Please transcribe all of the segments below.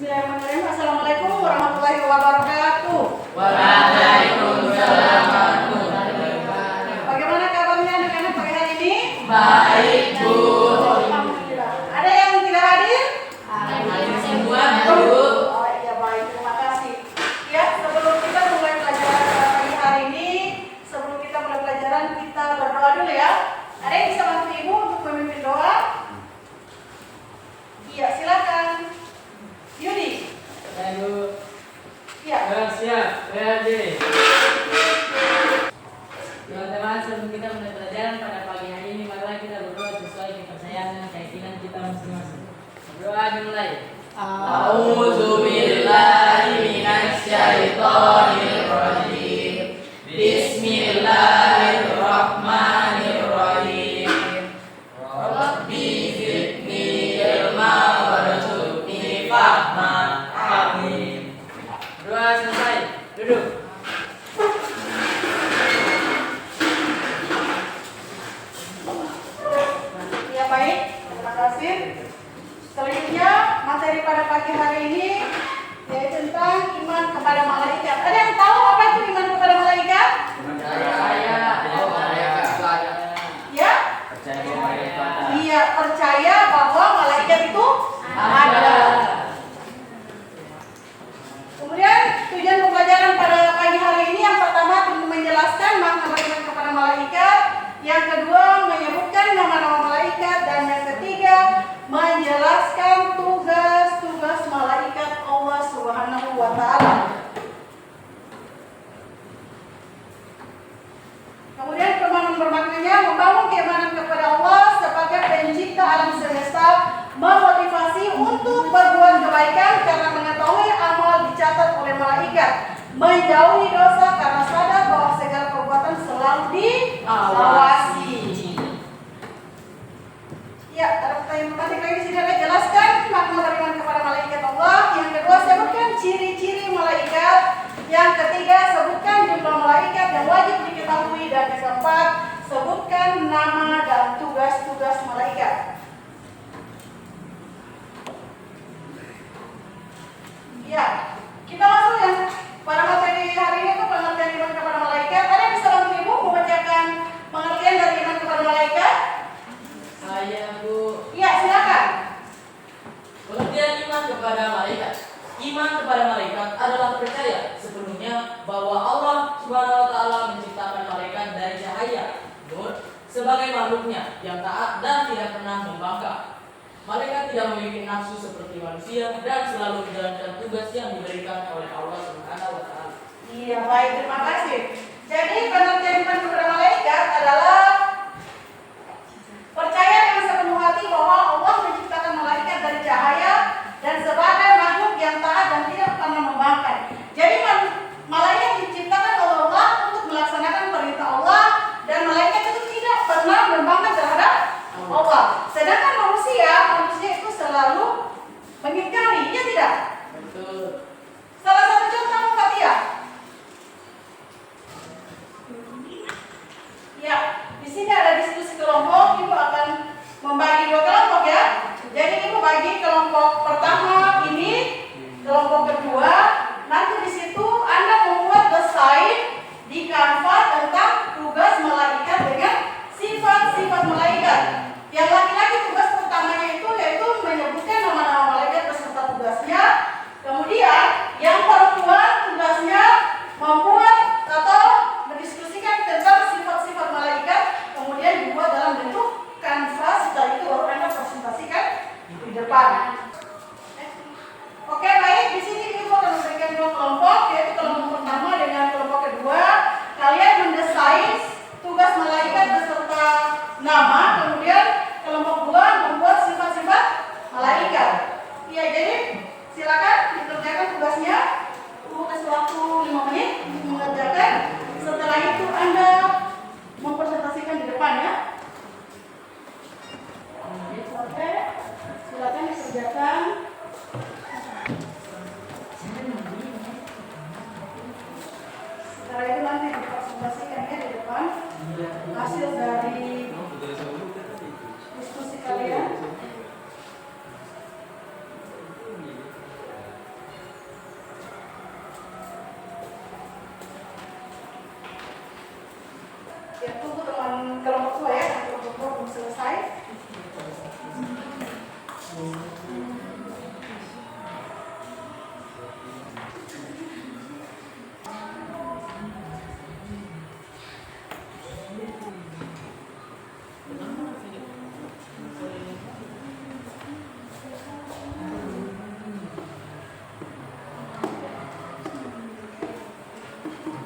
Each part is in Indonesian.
Bismillahirrahmanirrahim. Assalamualaikum warahmatullahi wabarakatuh. Waalaikumsalam warahmatullahi wabarakatuh. Bagaimana kabarnya anak-anak pagi hari ini? Baik, Bu. Alhamdulillah. Ada yang tidak hadir? Hadir semua, Bu. Oh iya, baik, terima kasih. Ya, sebelum kita mulai pelajaran pagi hari ini, sebelum kita mulai pelajaran, kita berdoa dulu ya. Ada yang bisa bantu Ibu untuk memimpin doa? Iya, silakan. Yudi. Bu. Iya. Siap, PRD. Teman-teman, sebelum kita mulai pelajaran pada pagi hari ini, marilah kita berdoa sesuai kepercayaan dan keyakinan kita masing-masing. Berdoa dimulai. A'udzu billahi minasy syaithanir rajim. Bismillahirrahmanirrahim. Rabbi zidni ilma warzuqni fahma. Amin. Doa selesai. Duduk. Ya baik, terima kasih. Selanjutnya materi pada pagi hari ini yaitu tentang iman kepada malaikat. Ada yang tahu apa itu iman kepada malaikat? Ya? Iya, percaya bahwa malaikat itu ada. Kemudian tujuan pembelajaran pada pagi hari ini yang pertama menjelaskan makna beriman kepada malaikat, yang kedua menyebutkan nama-nama malaikat, dan yang ketiga menjelaskan tugas-tugas malaikat Allah Subhanahu wa taala. Kemudian pemahaman bermaknanya membangun keimanan kepada Allah sebagai pencipta alam semesta, memotivasi untuk berbuat kebaikan karena mengetahui amal dicatat oleh malaikat, menjauhi dosa karena sadar bahwa segala perbuatan selalu diawasi. Ya, ada pertanyaan lagi di sini. Ada jelaskan makna beriman kepada malaikat Allah. Yang kedua, sebutkan ciri-ciri malaikat. Yang ketiga, sebutkan jumlah malaikat yang wajib diketahui. Dan yang keempat, sebutkan nama dan tugas-tugas malaikat. Ya, kita masuk yang pada materi hari ini itu pengertian iman kepada malaikat. Ada yang bisa bantu Ibu membacakan pengertian dari iman kepada malaikat? Saya, Bu. Iya, silakan. Pengertian iman kepada malaikat. Iman kepada malaikat adalah percaya sepenuhnya bahwa Allah Subhanahu wa taala menciptakan malaikat dari cahaya, nur, sebagai makhluknya yang taat dan tidak pernah membangkang. Malaikat tidak memiliki nafsu seperti manusia dan selalu menjalankan tugas yang diberikan oleh Allah Subhanahu wa taala. Iya, baik, terima kasih. Jadi pengertian iman kepada malaikat adalah percaya dengan sepenuh hati bahwa Allah menciptakan malaikat dari cahaya dan sebagai makhluk yang taat dan tidak pernah membangkang. Jadi malaikat diciptakan oleh Allah untuk melaksanakan perintah Allah, dan malaikat itu tidak pernah membangkang terhadap Allah. Sedangkan manusia itu selalu mengingkari, ya tidak? Betul. Salah satu contoh Fatia. Ya, di sini ada diskusi kelompok. Ibu akan membagi dua kelompok ya. Jadi Ibu bagi kelompok pertama ini, kelompok kedua. Nanti di situ Anda membuat desain di Canva tentang tugas malaikat dengan sifat-sifat malaikat. Yang laki-laki tugas pertamanya itu yaitu menyebutkan nama-nama malaikat beserta tugasnya. Kemudian yang perempuan tugasnya membuat atau mendiskusikan tentang sifat-sifat malaikat, kemudian dibuat dalam bentuk kanvas. Setelah itu baru Anda presentasikan di depan. Oke, baik. Di sini Ibu akan memberikan dua kelompok, yaitu kelompok pertama dengan kelompok kedua. Kalian mendesain tugas malaikat beserta nama, kemudian kelompok dua membuat sifat-sifat malaikat. Iya, jadi silakan dikerjakan tugasnya. Ibu kasih waktu 5 menit untuk mengerjakan. Setelah itu Anda mempresentasikan di depan ya. Oke, silakan dikerjakan. Setelah itu nanti dipresentasikan ya di depan hasil dari diskusi kalian. teman kelompok 2 ya, kelompok 2 belum selesai.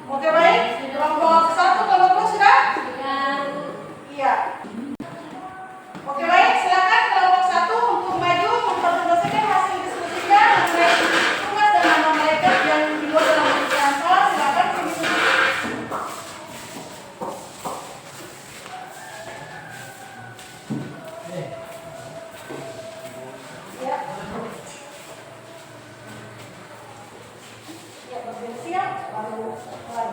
Oke baik, kelompok 1, kelompok 2 sudah? Iya. Oke baik, silakan kelompok 1 untuk maju mempresentasikan hasil diskusinya mengenai tugas dan nama malaikat yang dibuat dalam pemikiran salah. Silakan permisi. Ya. Ya, berbensi ya, lalu mulai.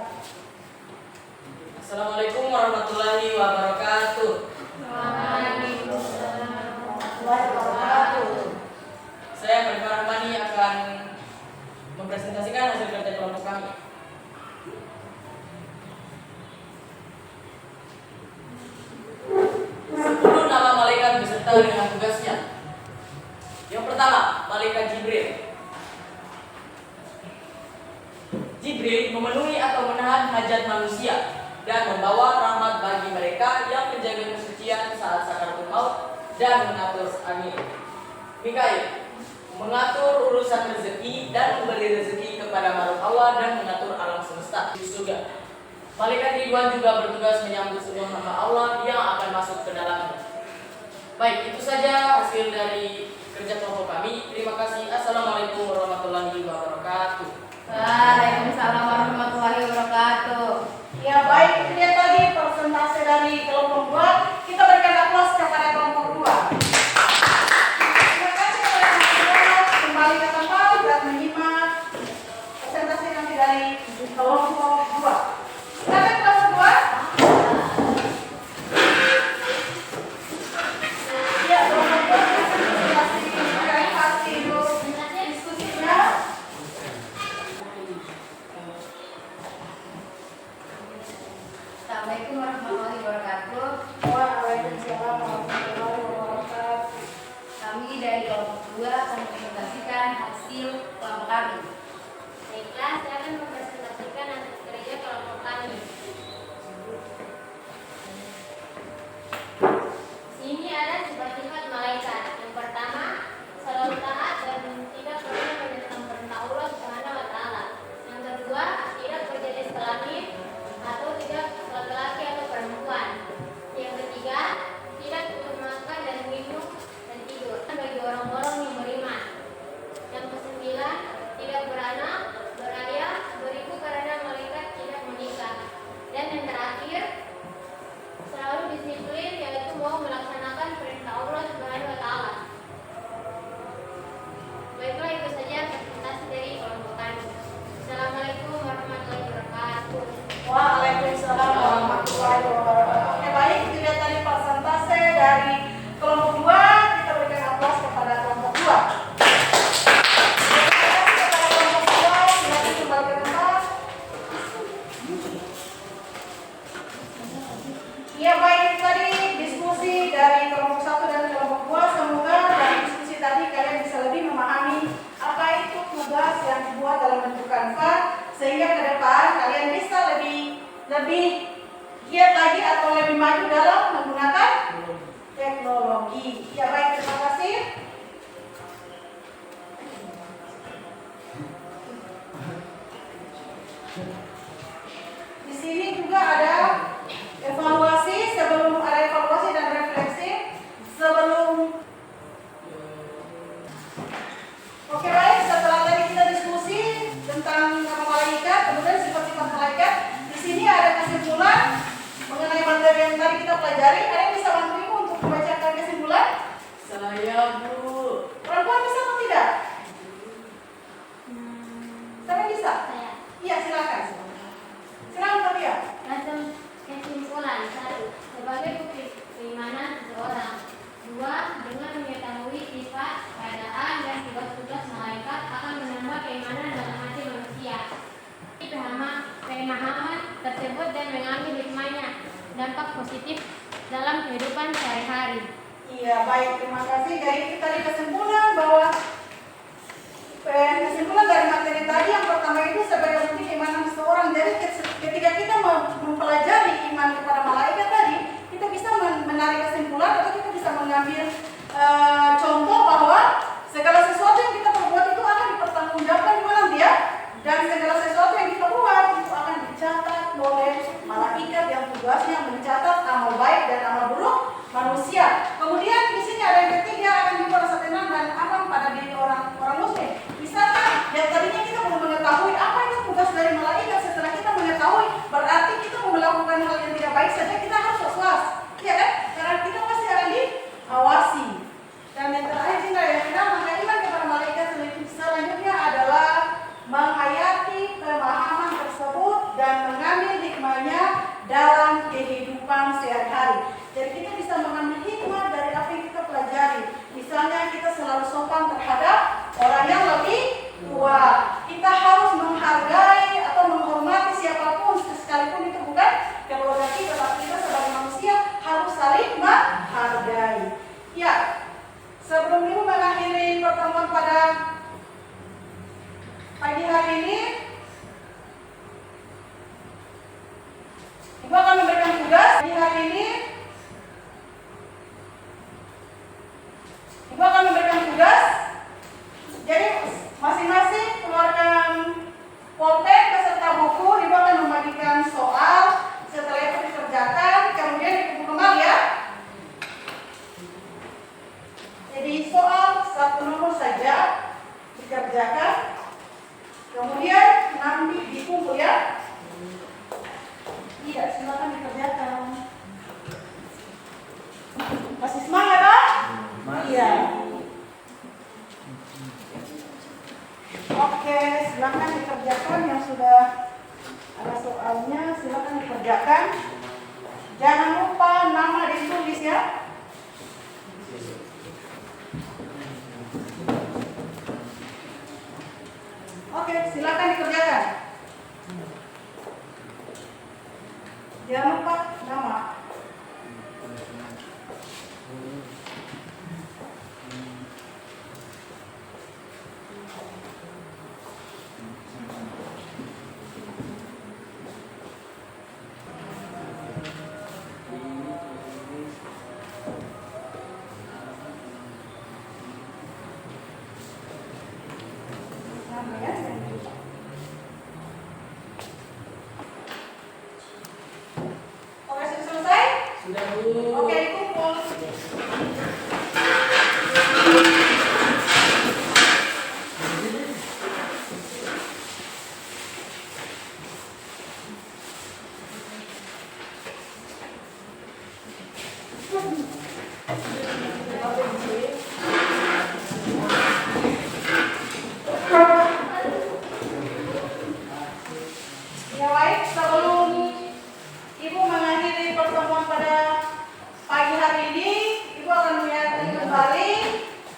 Assalamualaikum warahmatullahi wabarakatuh. Saya Pak Rahmani akan mempresentasikan hasil kerja kelompok kami. Sepuluh nama malaikat beserta dengan tugasnya. Yang pertama, malaikat Jibril. Jibril memenuhi atau menahan hajat manusia dan membawa rahmat bagi mereka yang menjaga kesucian saat sakaratul maut dan mengatur angin. Mikail mengatur urusan rezeki dan memberi rezeki kepada makhluk Allah dan mengatur alam semesta di surga. Malaikat Ridwan juga bertugas menyambut seluruh hamba Allah yang akan masuk ke dalamnya. Baik, itu saja hasil dari kerja kelompok kami. Terima kasih. Assalamualaikum warahmatullahi wabarakatuh. Waalaikumsalam warahmatullahi wabarakatuh. Ya baik, itu dia tadi persentase dari kelompok 2. Kita berikan aplaus kepada kelompok 2. Terima kasih kepada kelompok 2 kembali ke tempat dan menyimak presentasi nanti dari kelompok 2. Silakan kelompok 2. Ya, kelompok 2 masih mencari hasil diskusinya. Assalamualaikum warahmatullahi wabarakatuh. Waalaikumsalam warahmatullahi wabarakatuh. Kami dari kelompok 2 akan mempresentasikan hasil kelompok kami. Baiklah, saya akan mempresentasikan hasil kerja kelompok kami. Sini ada sifat-sifat malaikat. Yang pertama, selalu taat dan tidak pernah menentang perintah Allah Subhanahu wa taala. Yang kedua, tidak berjenis kelamin atau tidak laki-laki atau perempuan. Yang ketiga, tidak putus makan dan minum dan tidur bagi orang-orang yang beriman. Yang kesembilan, tidak beranak, berayah, beribu karena malaikat tidak menikah. Dan yang terakhir, selalu disiplin, yaitu mau melaksanakan perintah Allah Subhanahu wa taala. Baiklah, itu saja presentasi dari kelompok kami. Assalamualaikum warahmatullahi wabarakatuh. Waalaikumsalam warahmatullahi wabarakatuh. Oke baik, itu dia tadi persentase dari kelompok 2. Kita berikan aplaus kepada kelompok 2. Terima kasih kepada kelompok 2. Silakan kembali ke tempat. Ya baik, itu tadi diskusi dari kelompok 1 dan kelompok 2. Semoga dari diskusi tadi kalian bisa lebih memahami apa itu tugas yang dibuat dalam bentuk Canva, sehingga ke depan kalian bisa lebih giat lagi atau lebih maju dalam menggunakan teknologi. Ya baik, terima kasih. Di sini juga ada evaluasi. Sebelum ada evaluasi dan refleksi, Oke baik, setelah tadi kita diskusi tentang nama malaikat, kemudian sifat-sifat malaikat, di sini ada kesimpulan mengenai materi yang tadi kita pelajari. Ada yang bisa bantu Ibu untuk membacakan kesimpulan? Saya, Bu. Perempuan bisa atau tidak? Siapa bisa? Saya. Iya, silakan. Silakan Fatia. Langsung kesimpulan. 1. Sebagai bukti keimanan seseorang. 2. Dengan mengetahui sifat, keadaan, dan tugas-tugas malaikat akan menambah keimanan dalam hati manusia. Pemahaman tersebut dan mengambil hikmahnya. Dampak positif hari. Iya, baik, terima kasih. Jadi tadi kesimpulan bahwa kesimpulan dari materi tadi yang pertama itu sebagai bukti keimanan seseorang. Jadi ketika kita mempelajari iman kepada malaikat tadi, kita bisa menarik kesimpulan atau kita bisa mengambil contoh bahwa segala sesuatu yang kita perbuat itu akan dipertanggungjawabkan di mana dia, dan segala sesuatu yang kita buat itu akan dicatat oleh malaikat yang tugasnya mencatat amal baik dan amal buruk manusia. Kemudian di sini ada yang ketiga, akan juga rasa tenang dan aman pada diri orang muslim. Misalkan yang tadinya kita belum mengetahui apa itu tugas dari malaikat, setelah kita mengetahui berarti kita mau melakukan hal yang tidak baik saja kita harus was-was, iya kan? Karena kita pasti akan diawasi. Dan yang terakhir cinta yang kita maka iman kepada malaikat selanjutnya adalah menghayati pemahaman tersebut dan mengambil hikmahnya dalam kehidupan sehari-hari. Jadi kita bisa mengambil hikmah dari apa yang kita pelajari. Misalnya kita selalu sopan terhadap orang yang lebih tua. Kita harus menghargai atau menghormati siapapun, sekalipun itu bukan keluarga kita, tapi kita sebagai manusia harus saling menghargai. Ya, sebelum Ibu mengakhiri pertemuan pada pagi hari ini, Ibu akan memberikan tugas di hari ini. Ibu akan memberikan tugas. Jadi masing-masing keluarkan pulpen beserta buku. Ibu akan membagikan soal. Setelah itu dikerjakan, kemudian dikumpul kembali ya. Jadi soal satu nomor saja dikerjakan, kemudian nanti dikumpul ya. Iya, silakan dikerjakan. Masih semangat kan? Iya. Oke, silakan dikerjakan yang sudah ada soalnya, silakan dikerjakan. Jangan lupa nama ditulis ya. Oke, silakan dikerjakan. Jangan lupa nama. Oke, sudah selesai? Sudah, Bu. Oke, dikumpul. Ya baik, sebelum Ibu mengakhiri pertemuan pada pagi hari ini, Ibu akan mengingatkan kembali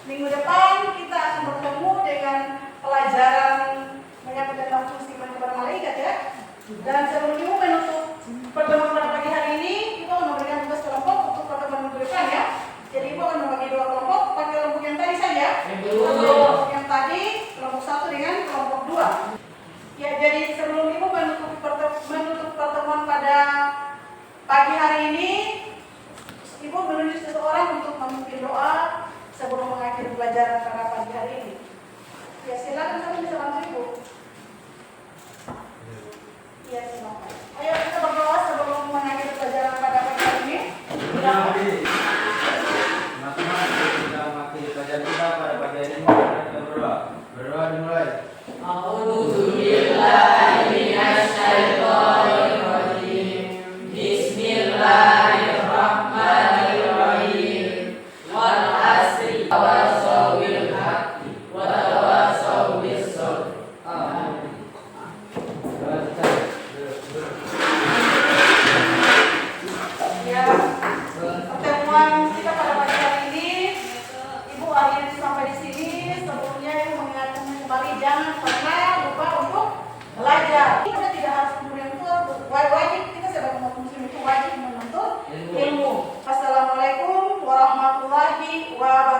minggu depan kita akan bertemu dengan pelajaran menyangkut tentang fungsi iman kepada malaikat ya. Dan sebelum Ibu menutup pertemuan pada pagi hari ini, Ibu akan memberikan tugas kelompok untuk pertemuan minggu depan ya. Jadi Ibu akan membagi dua kelompok, pakai kelompok yang tadi saja. Kelompok yang tadi, kelompok 1 dengan kelompok 2. Ya, jadi sebelum Ibu menutup pertemuan pada pagi hari ini, Ibu menunjuk seseorang untuk memimpin doa sebelum mengakhiri pelajaran pada pagi hari ini. Ya, silakan kamu bisa bantu Ibu. Ya, silakan. Ayo kita berdoa sebelum mengakhiri pelajaran pada pagi hari ini. Teman-teman, kita mengakhiri pelajaran kita pada pagi hari ini. Kita berdoa. Berdoa dimulai. A'udzubillahi minasyaitonirrajim. Bismillahirrahmanirrahim. Wal 'asri tawassaw bil haqqi wa tawassaw bis sabr. Amin. Ya, pertemuan kita pada pagi hari ini, Ibu akhirnya sampai di sini. Sebelumnya Ibu mengingatkan kembali jangan pernah lupa untuk belajar. Kita tidak harus kemudian itu wajib, kita sebagai umat muslim itu wajib menuntut ilmu. Assalamualaikum warahmatullahi wabarakatuh.